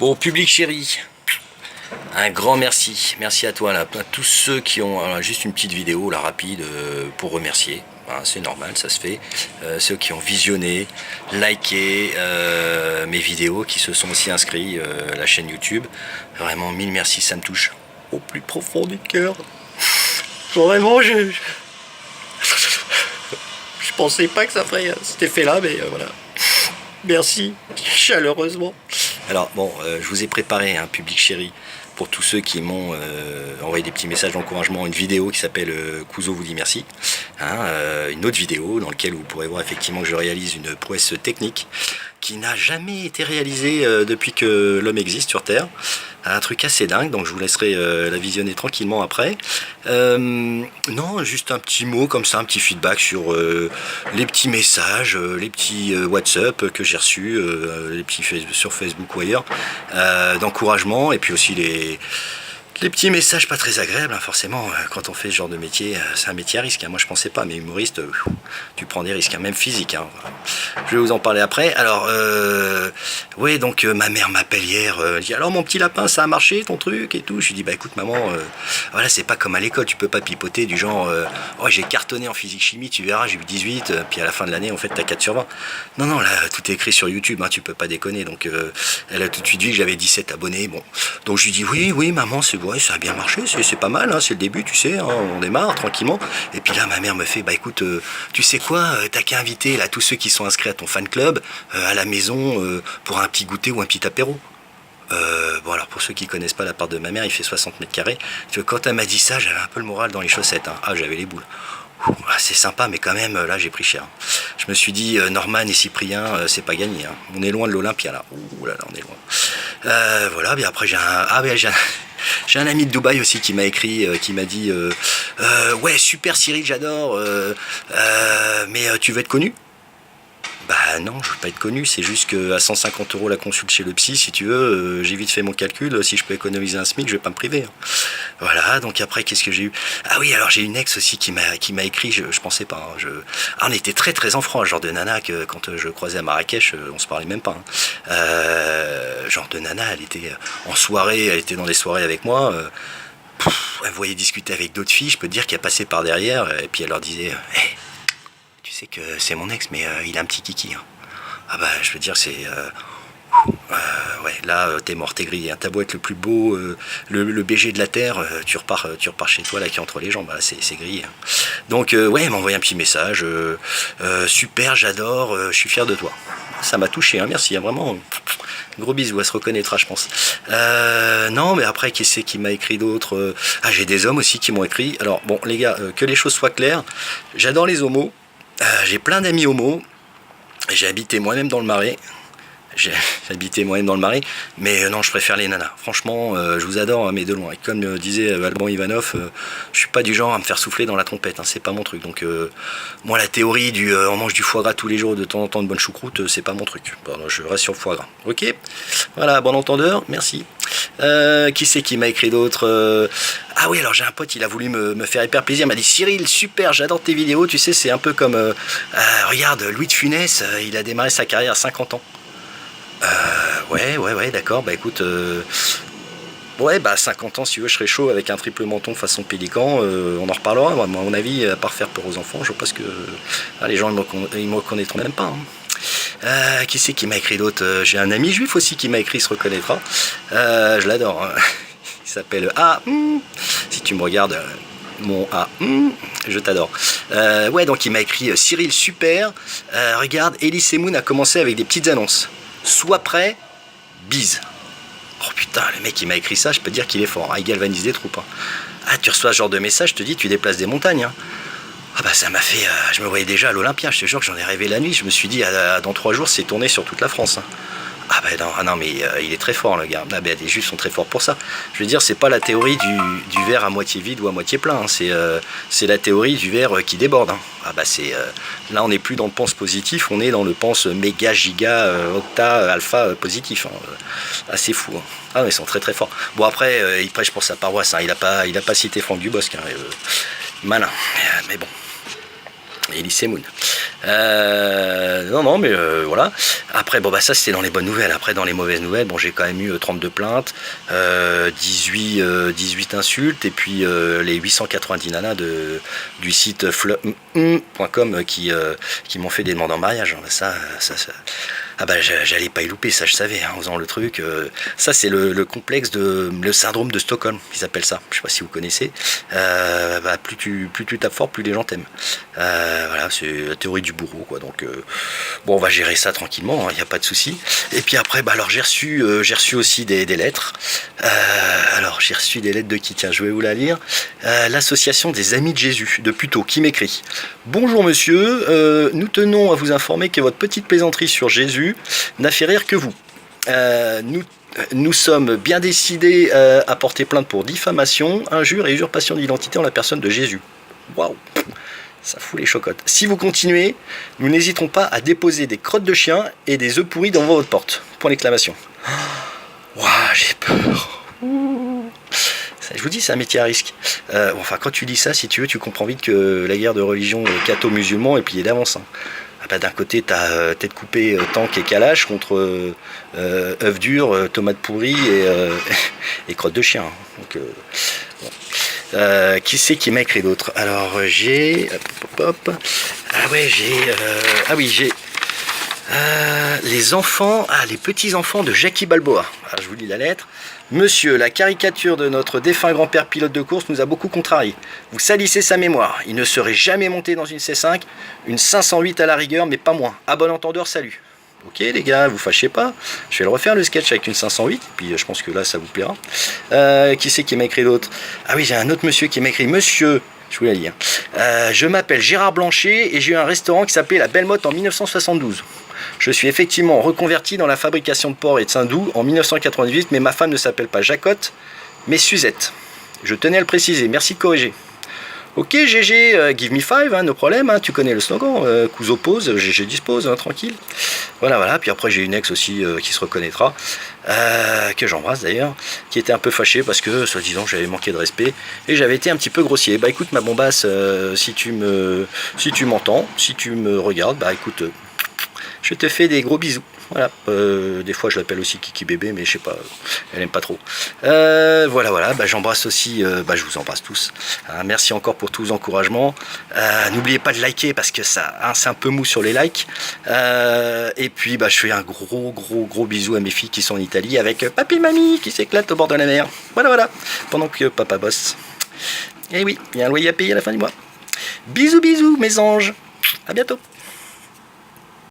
Bon, public chéri, un grand merci. Merci à toi, là, à tous ceux qui ont... Alors, juste une petite vidéo, là, rapide, pour remercier. Hein, c'est normal, ça se fait. Ceux qui ont visionné, liké mes vidéos, qui se sont aussi inscrits à la chaîne YouTube. Vraiment, mille merci, ça me touche au plus profond du cœur. Vraiment, je pensais pas que ça ferait cet effet-là, mais voilà. Merci, chaleureusement. Alors, bon, je vous ai préparé un public chéri pour tous ceux qui m'ont envoyé des petits messages d'encouragement, une vidéo qui s'appelle Couzo vous dit merci. Hein, une autre vidéo dans laquelle vous pourrez voir effectivement que je réalise une prouesse technique qui n'a jamais été réalisée depuis que l'homme existe sur Terre. Un truc assez dingue, donc je vous laisserai la visionner tranquillement après. Non, juste un petit mot comme ça, un petit feedback sur les petits messages, les petits WhatsApp que j'ai reçus, les petits sur Facebook ou ailleurs, d'encouragement, et puis aussi les petits messages pas très agréables, hein, forcément, quand on fait ce genre de métier, c'est un métier à risque, hein. Moi je pensais pas, mais humoriste, tu prends des risques, hein, même physiques, hein. Je vais vous en parler après. Alors, ouais, donc ma mère m'appelle hier, elle dit alors mon petit lapin, ça a marché ton truc et tout. Je lui dis bah écoute maman, voilà, c'est pas comme à l'école, tu peux pas pipoter du genre, oh j'ai cartonné en physique chimie, tu verras, j'ai eu 18, puis à la fin de l'année en fait t'as 4 sur 20. Non, non, là tout est écrit sur YouTube, hein, tu peux pas déconner. Donc elle a tout de suite dit que j'avais 17 abonnés, bon. Donc je lui dis oui maman, c'est bon. Ouais, ça a bien marché, c'est pas mal, hein, c'est le début, tu sais, hein, on démarre tranquillement. Et puis là, ma mère me fait, bah écoute, tu sais quoi, t'as qu'à inviter là tous ceux qui sont inscrits à ton fan club à la maison pour un petit goûter ou un petit apéro. Bon alors pour ceux qui connaissent pas l'appart de ma mère, il fait 60 mètres carrés. Quand elle m'a dit ça, j'avais un peu le moral dans les chaussettes, hein. Ah, j'avais les boules. C'est sympa, mais quand même, là, j'ai pris cher. Je me suis dit, Norman et Cyprien, c'est pas gagné, hein. On est loin de l'Olympia, là. Ouh là là, on est loin. Voilà, bien après, j'ai un ami de Dubaï aussi qui m'a écrit, qui m'a dit ouais, super Cyril, j'adore, mais tu veux être connu? Bah non, je veux pas être connu, c'est juste qu'à 150 € la consulte chez le psy, si tu veux, j'ai vite fait mon calcul, si je peux économiser un SMIC, je vais pas me priver, hein. Voilà, donc après, qu'est-ce que j'ai eu? Ah oui, alors j'ai une ex aussi qui m'a écrit, je pensais pas, hein, Ah, on était très très en franc, genre de nana que quand je croisais à Marrakech, on se parlait même pas, hein. Genre de nana, elle était en soirée, elle était dans les soirées avec moi, elle me voyait discuter avec d'autres filles, je peux te dire qu'elle passait par derrière, et puis elle leur disait hey, tu sais que c'est mon ex, mais il a un petit kiki, hein. Ah bah, je veux dire, c'est... ouais, là, t'es mort, t'es grillé, hein. T'as beau être le plus beau, le BG de la Terre, tu repars chez toi, là, qui est entre les jambes, là, c'est grillé, hein. Donc, ouais, elle m'a envoyé un petit message, super, j'adore, je suis fier de toi. Ça m'a touché, hein, merci, hein, vraiment... Gros bisous, elle se reconnaîtra, je pense. Non, mais après, qui c'est qui m'a écrit d'autres? Ah, j'ai des hommes aussi qui m'ont écrit. Alors, bon, les gars, que les choses soient claires, j'adore les homos. J'ai plein d'amis homos. J'ai habité moi-même dans le Marais. J'ai habité moi-même dans le Marais, mais non, je préfère les nanas. Franchement, je vous adore, hein, mais de loin. Et comme disait Alban Ivanov, je suis pas du genre à me faire souffler dans la trompette, hein, c'est pas mon truc. Donc, moi, la théorie du on mange du foie gras tous les jours, de temps en temps de bonne choucroute, c'est pas mon truc. Pardon, je reste sur le foie gras. Ok, voilà, bon entendeur, merci. Qui c'est qui m'a écrit d'autres? Ah oui, alors j'ai un pote, il a voulu me faire hyper plaisir. Il m'a dit Cyril, super, j'adore tes vidéos. Tu sais, c'est un peu comme regarde, Louis de Funès, il a démarré sa carrière à 50 ans. Ouais, d'accord, bah écoute, ouais, bah 50 ans, si tu veux, je serais chaud avec un triple menton façon pélican, on en reparlera. Moi, à mon avis, à part faire peur aux enfants, je vois pas ce que... Ah, les gens, ils me reconnaîtront même pas, hein. Qui c'est qui m'a écrit d'autre? J'ai un ami juif aussi qui m'a écrit, il se reconnaîtra. Je l'adore, hein. Il s'appelle A. Si tu me regardes... mon A, je t'adore. Ouais, donc il m'a écrit Cyril, super. Regarde, Elise Moon a commencé avec des petites annonces. Sois prêt, bise. Oh putain, le mec il m'a écrit ça, je peux te dire qu'il est fort, hein. Il galvanise des troupes, hein. Ah, tu reçois ce genre de message, je te dis, tu déplaces des montagnes, hein. Ah bah ça m'a fait, je me voyais déjà à l'Olympia, je te jure que j'en ai rêvé la nuit, je me suis dit, dans 3 jours c'est tourné sur toute la France, hein. Ah bah non, mais il est très fort le gars. Ah bah, les juifs sont très forts pour ça. Je veux dire, c'est pas la théorie du verre à moitié vide ou à moitié plein, hein. C'est la théorie du verre qui déborde, hein. Ah bah là on n'est plus dans le pense positif, on est dans le pense méga, giga, octa, alpha positif, hein. Ah c'est fou, hein. Ah mais ils sont très très forts. Bon après, il prêche pour sa paroisse, hein. Il a pas cité Franck Dubosc, hein. Malin, mais bon. Elise Moon. Non, mais voilà. Après, bon, bah ça c'était dans les bonnes nouvelles. Après, dans les mauvaises nouvelles, bon, j'ai quand même eu 32 plaintes, 18 insultes, et puis les 890 nanas du site flum.com qui m'ont fait des demandes en mariage. Ça. Ah bah j'allais pas y louper, ça je savais, hein, en faisant le truc. Ça c'est le complexe le syndrome de Stockholm, ils appellent ça. Je sais pas si vous connaissez. Bah, plus tu tapes fort, plus les gens t'aiment. Voilà, c'est la théorie du bourreau, quoi. Donc bon, on va gérer ça tranquillement, il n'y a pas de souci. Et puis après, bah alors j'ai reçu aussi des lettres. Alors j'ai reçu des lettres de qui? Tiens, je vais vous la lire. L'association des Amis de Jésus de Puteaux qui m'écrit: bonjour monsieur, nous tenons à vous informer que votre petite plaisanterie sur Jésus n'a fait rire que vous. Nous sommes bien décidés à porter plainte pour diffamation, injure et usurpation d'identité en la personne de Jésus. Waouh, ça fout les chocottes. Si vous continuez, nous n'hésiterons pas à déposer des crottes de chien et des œufs pourris devant votre porte. Point d'exclamation. Waouh, j'ai peur. Ça, je vous dis, c'est un métier à risque. Enfin, quand tu dis ça, si tu veux, tu comprends vite que la guerre de religion catho-musulman est pliée d'avance. Hein. D'un côté, tu as tête coupée, tank et calage contre œufs durs, tomates pourries et crottes de chien. Donc, bon. Qui c'est qui m'a écrit d'autres? Alors, j'ai... Ah ouais, j'ai les enfants... les petits-enfants de Jackie Balboa. Alors, je vous lis la lettre. Monsieur, la caricature de notre défunt grand-père pilote de course nous a beaucoup contrariés. Vous salissez sa mémoire. Il ne serait jamais monté dans une C5, une 508 à la rigueur, mais pas moins. À bon entendeur, salut. Ok les gars, vous fâchez pas. Je vais le refaire le sketch avec une 508, puis je pense que là ça vous plaira. Qui c'est qui m'a écrit d'autre? Ah oui, j'ai un autre monsieur qui m'a écrit: monsieur, je vous la lis. Je m'appelle Gérard Blanchet et j'ai eu un restaurant qui s'appelait La Belle Motte en 1972. Je suis effectivement reconverti dans la fabrication de porc et de saindoux en 1998, mais ma femme ne s'appelle pas Jacotte, mais Suzette. Je tenais à le préciser, merci de corriger. Ok GG, give me five, hein, no problème, hein, tu connais le slogan, Couso pose, GG dispose, hein, tranquille. Voilà, puis après j'ai une ex aussi qui se reconnaîtra, que j'embrasse d'ailleurs, qui était un peu fâchée parce que, soi-disant, j'avais manqué de respect et j'avais été un petit peu grossier. Bah écoute ma bombasse, si tu m'entends, si tu me regardes, bah écoute... je te fais des gros bisous. Voilà. Des fois je l'appelle aussi Kiki bébé, mais je sais pas, elle aime pas trop. Voilà. Bah, j'embrasse aussi, je vous embrasse tous. Merci encore pour tous vos encouragements. N'oubliez pas de liker parce que ça, c'est un peu mou sur les likes. Et puis je fais un gros bisou à mes filles qui sont en Italie avec papy et mamie qui s'éclatent au bord de la mer. Voilà. Pendant que papa bosse. Et oui, il y a un loyer à payer à la fin du mois. Bisous mes anges. À bientôt.